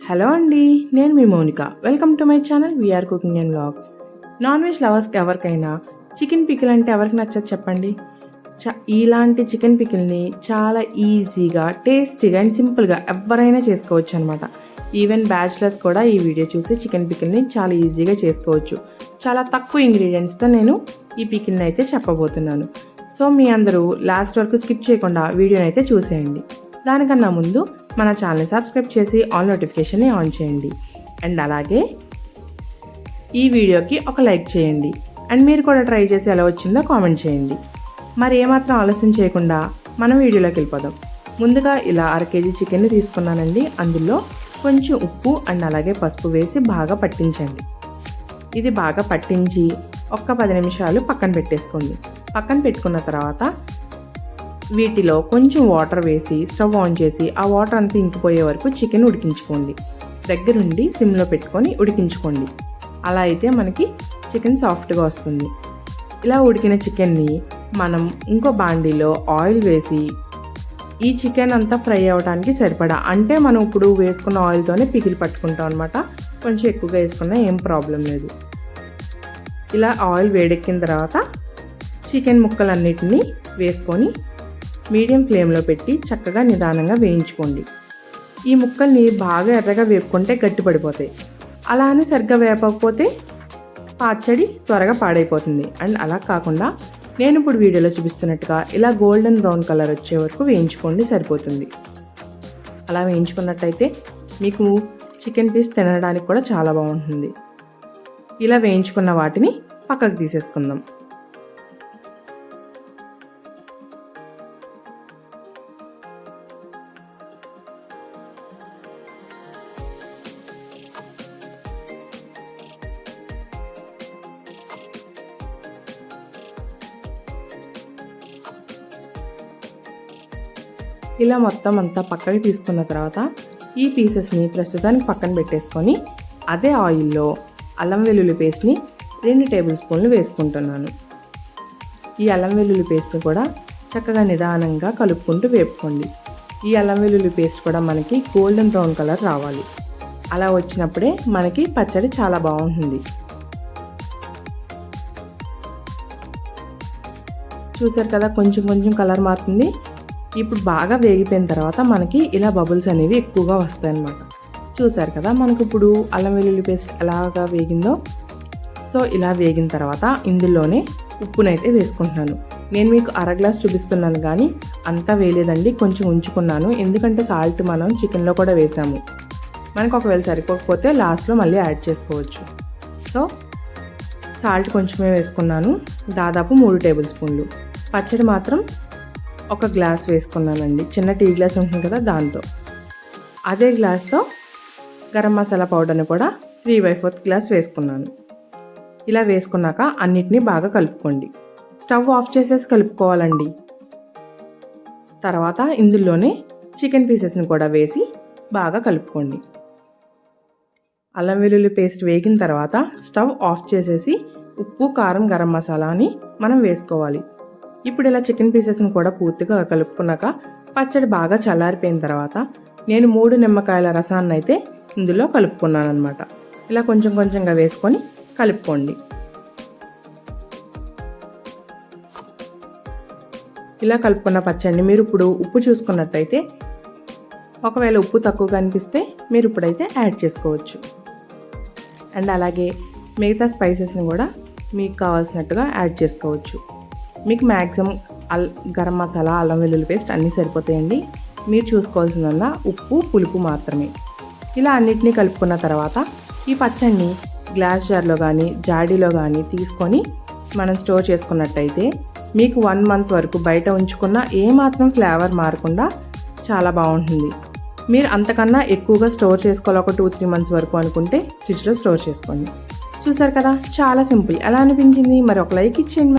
Hello అండి, నేను మీ Mounika. Welcome to my channel VR cooking and vlogs. Non veg లవర్స్కి ఎవరికైనా చికెన్ పికిల్ అంటే ఎవరికి నచ్చదు చెప్పండి. ఇలాంటి చికెన్ పికిల్ని చాలా ఈజీగా, టేస్టీగా అండ్ సింపుల్గా ఎవరైనా చేసుకోవచ్చు అనమాట. ఈవెన్ బ్యాచిలర్స్ కూడా ఈ వీడియో చూసి చికెన్ పికిల్ని చాలా ఈజీగా చేసుకోవచ్చు. చాలా తక్కువ ఇంగ్రీడియంట్స్తో నేను ఈ పికిల్ని అయితే చెప్పబోతున్నాను. సో మీ అందరూ లాస్ట్ వరకు స్కిప్ చేయకుండా వీడియోని అయితే చూసేయండి. దానికన్నా ముందు మన ఛానల్ని సబ్స్క్రైబ్ చేసి ఆల్ నోటిఫికేషన్ని ఆన్ చేయండి. అండ్ అలాగే ఈ వీడియోకి ఒక లైక్ చేయండి. అండ్ మీరు కూడా ట్రై చేసి ఎలా వచ్చిందో కామెంట్ చేయండి. మరి ఏమాత్రం ఆలస్యం చేయకుండా మనం వీడియోలోకి వెళ్ళిపోదాం. ముందుగా ఇలా 1/2 kg చికెన్ని తీసుకున్నానండి. అందులో కొంచెం ఉప్పు అండ్ అలాగే పసుపు వేసి బాగా పట్టించండి. ఇది బాగా పట్టించి ఒక్క 10 నిమిషాలు పక్కన పెట్టేసుకోండి. పక్కన పెట్టుకున్న తర్వాత వీటిలో కొంచెం వాటర్ వేసి స్టవ్ ఆన్ చేసి ఆ వాటర్ అంతా ఇంకిపోయే వరకు చికెన్ ఉడికించుకోండి. దగ్గరుండి సిమ్లో పెట్టుకొని ఉడికించుకోండి. అలా అయితే మనకి చికెన్ సాఫ్ట్గా వస్తుంది. ఇలా ఉడికిన చికెన్ని మనం ఇంకో బాండీలో ఆయిల్ వేసి ఈ చికెన్ అంతా ఫ్రై అవ్వడానికి సరిపడా, అంటే మనం ఇప్పుడు వేసుకున్న ఆయిల్తోనే పికిల్ పట్టుకుంటాం అనమాట. కొంచెం ఎక్కువగా వేసుకున్నా ఏం ప్రాబ్లం లేదు. ఇలా ఆయిల్ వేడెక్కిన తర్వాత చికెన్ ముక్కలన్నిటినీ వేసుకొని మీడియం ఫ్లేమ్లో పెట్టి చక్కగా నిదానంగా వేయించుకోండి. ఈ ముక్కల్ని బాగా ఎర్రగా వేపుకుంటే గట్టిపడిపోతాయి. అలా అని సరిగ్గా వేపకపోతే పచ్చడి త్వరగా పాడైపోతుంది. అండ్ అలా కాకుండా నేను ఇప్పుడు వీడియోలో చూపిస్తున్నట్టుగా ఇలా గోల్డెన్ బ్రౌన్ కలర్ వచ్చే వరకు వేయించుకోండి, సరిపోతుంది. అలా వేయించుకున్నట్టయితే మీకు చికెన్ పీస్ తినడానికి కూడా చాలా బాగుంటుంది. ఇలా వేయించుకున్న వాటిని పక్కకు తీసేసుకుందాం. ఇలా మొత్తం అంతా పక్కకి తీసుకున్న తర్వాత ఈ పీసెస్ని ప్రస్తుతానికి పక్కన పెట్టేసుకొని అదే ఆయిల్లో అల్లం వెల్లుల్లి పేస్ట్ని 2 టేబుల్ స్పూన్లు వేసుకుంటున్నాను. ఈ అల్లం వెల్లుల్లి పేస్ట్ని కూడా చక్కగా నిదానంగా కలుపుకుంటూ వేపుకోండి. ఈ అల్లం వెల్లుల్లి పేస్ట్ కూడా మనకి గోల్డెన్ బ్రౌన్ కలర్ రావాలి. అలా వచ్చినప్పుడే మనకి పచ్చడి చాలా బాగుంటుంది. చూసారు కదా, కొంచెం కొంచెం కలర్ మారుతుంది. ఇప్పుడు బాగా వేగిపోయిన తర్వాత మనకి ఇలా బబుల్స్ అనేవి ఎక్కువగా వస్తాయి అన్నమాట. చూసారు కదా, మనకు ఇప్పుడు అల్లం వెల్లుల్లి పేస్ట్ ఎలాగా వేగిందో. సో ఇలా వేగిన తర్వాత ఇందులోనే ఉప్పునైతే వేసుకుంటున్నాను. నేను మీకు 1/2 గ్లాస్ చూపిస్తున్నాను కానీ అంతా వేయలేదండి, కొంచెం ఉంచుకున్నాను. ఎందుకంటే సాల్ట్ మనం చికెన్లో కూడా వేసాము. మనకు ఒకవేళ సరిపోకపోతే లాస్ట్లో మళ్ళీ యాడ్ చేసుకోవచ్చు. సో సాల్ట్ కొంచెమే వేసుకున్నాను, దాదాపు 3 టేబుల్ స్పూన్లు. పచ్చడి మాత్రం 1 గ్లాస్ వేసుకున్నానండి. చిన్న టీ గ్లాస్ ఉంటుంది కదా, దాంతో. అదే గ్లాస్తో గరం మసాలా పౌడర్ని కూడా 3/4 గ్లాస్ వేసుకున్నాను. ఇలా వేసుకున్నాక అన్నిటినీ బాగా కలుపుకోండి. స్టవ్ ఆఫ్ చేసేసి కలుపుకోవాలండి. తర్వాత ఇందులోనే చికెన్ పీసెస్ని కూడా వేసి బాగా కలుపుకోండి. అల్లం వెల్లుల్లి పేస్ట్ వేగిన తర్వాత స్టవ్ ఆఫ్ చేసేసి ఉప్పు, కారం, గరం మసాలాని మనం వేసుకోవాలి. ఇప్పుడు ఇలా చికెన్ పీసెస్ని కూడా పూర్తిగా కలుపుకున్నాక పచ్చడి బాగా చల్లారిపోయిన తర్వాత నేను 3 నిమ్మకాయల రసాన్ని అయితే ఇందులో కలుపుకున్నాను అనమాట. ఇలా కొంచెం కొంచెంగా వేసుకొని కలుపుకోండి. ఇలా కలుపుకున్న పచ్చడిని మీరు ఇప్పుడు ఉప్పు చూసుకున్నట్టయితే, ఒకవేళ ఉప్పు తక్కువగా అనిపిస్తే మీరు ఇప్పుడైతే యాడ్ చేసుకోవచ్చు. అండ్ అలాగే మిగతా స్పైసెస్ని కూడా మీకు కావాల్సినట్టుగా యాడ్ చేసుకోవచ్చు. మీకు మ్యాక్సిమం గరం మసాలా, అల్లం వెల్లుల్లి పేస్ట్ అన్నీ సరిపోతాయండి. మీరు చూసుకోవాల్సిందల్లా ఉప్పు, పులుపు మాత్రమే. ఇలా అన్నిటినీ కలుపుకున్న తర్వాత ఈ పచ్చడిని గ్లాస్ జార్లో కానీ జాడీలో కానీ తీసుకొని మనం స్టోర్ చేసుకున్నట్టయితే మీకు 1 మంత్ వరకు బయట ఉంచుకున్న ఏమాత్రం ఫ్లేవర్ మారకుండా చాలా బాగుంటుంది. మీరు అంతకన్నా ఎక్కువగా స్టోర్ చేసుకోవాలి, ఒక 2-3 మంత్స్ వరకు అనుకుంటే ఫ్రిడ్జ్లో స్టోర్ చేసుకోండి. చూసారు కదా, చాలా సింపుల్. ఎలా అనిపించింది? మరి ఒక లైక్ ఇచ్చేయండి.